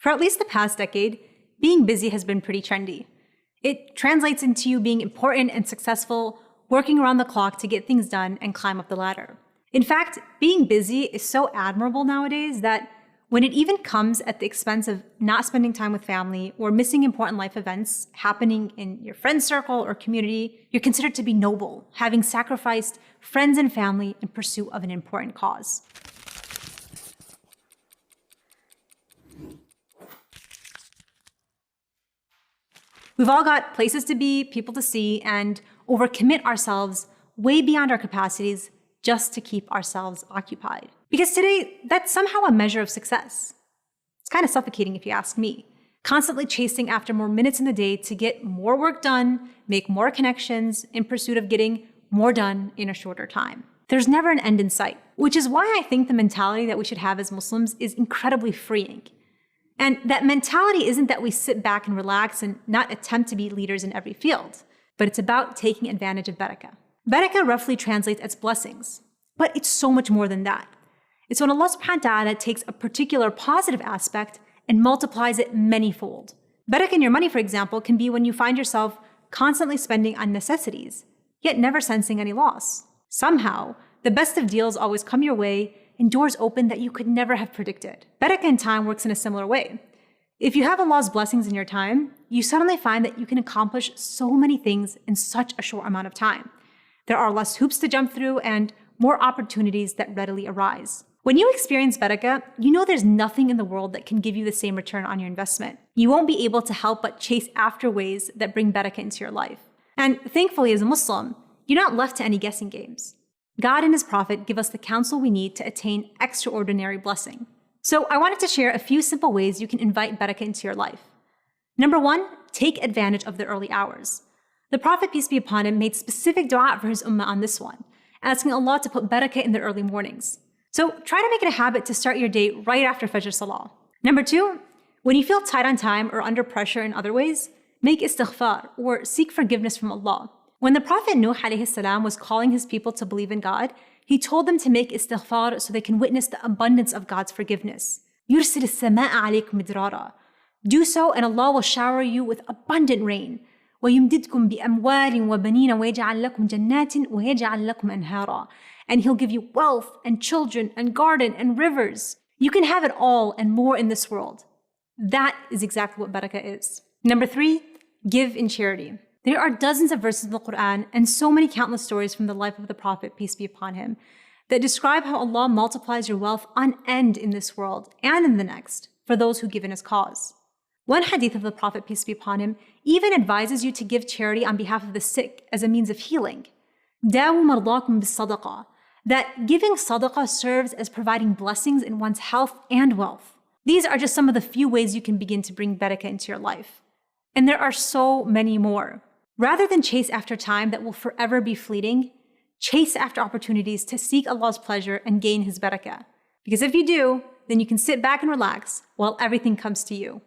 For at least the past decade, being busy has been pretty trendy. It translates into you being important and successful, working around the clock to get things done and climb up the ladder. In fact, being busy is so admirable nowadays that when it even comes at the expense of not spending time with family or missing important life events happening in your friend circle or community, you're considered to be noble, having sacrificed friends and family in pursuit of an important cause. We've all got places to be, people to see, and overcommit ourselves way beyond our capacities just to keep ourselves occupied. Because today, that's somehow a measure of success. It's kind of suffocating if you ask me. Constantly chasing after more minutes in the day to get more work done, make more connections in pursuit of getting more done in a shorter time. There's never an end in sight, which is why I think the mentality that we should have as Muslims is incredibly freeing. And that mentality isn't that we sit back and relax and not attempt to be leaders in every field, but it's about taking advantage of barakah. Barakah roughly translates as blessings, but it's so much more than that. It's when Allah subhanahu wa ta'ala takes a particular positive aspect and multiplies it manyfold. Barakah in your money, for example, can be when you find yourself constantly spending on necessities, yet never sensing any loss. Somehow, the best of deals always come your way and doors open that you could never have predicted. Barakah in time works in a similar way. If you have Allah's blessings in your time, you suddenly find that you can accomplish so many things in such a short amount of time. There are less hoops to jump through and more opportunities that readily arise. When you experience barakah, you know there's nothing in the world that can give you the same return on your investment. You won't be able to help but chase after ways that bring barakah into your life. And thankfully, as a Muslim, you're not left to any guessing games. God and His Prophet give us the counsel we need to attain extraordinary blessing. So I wanted to share a few simple ways you can invite barakah into your life. Number one, take advantage of the early hours. The Prophet, peace be upon him, made specific dua for his ummah on this one, asking Allah to put barakah in the early mornings. So try to make it a habit to start your day right after Fajr Salah. Number two, when you feel tight on time or under pressure in other ways, make istighfar or seek forgiveness from Allah. When the Prophet Nuh alayhi salam was calling his people to believe in God, he told them to make istighfar so they can witness the abundance of God's forgiveness. يُرْسِلِ السَّمَاءَ عَلَيْكُمْ مِدْرَارًا. Do so and Allah will shower you with abundant rain. وَيُمْدِدْكُمْ بِأَمْوَالٍ وَبَنِينَ وَيَجْعَلْ لَكُمْ جَنَّاتٍ وَيَجْعَلْ لَكُمْ أَنْهَارًا. And He'll give you wealth and children and garden and rivers. You can have it all and more in this world. That is exactly what barakah is. Number three, give in charity. There are dozens of verses in the Quran and so many countless stories from the life of the Prophet, peace be upon him, that describe how Allah multiplies your wealth on end in this world and in the next for those who give in His cause. One hadith of the Prophet, peace be upon him, even advises you to give charity on behalf of the sick as a means of healing. دَاوُوا مَرْضَاكُمْ بِالصَّدَقَةِ. That giving sadaqah serves as providing blessings in one's health and wealth. These are just some of the few ways you can begin to bring barakah into your life. And there are so many more. Rather than chase after time that will forever be fleeting, chase after opportunities to seek Allah's pleasure and gain His barakah. Because if you do, then you can sit back and relax while everything comes to you.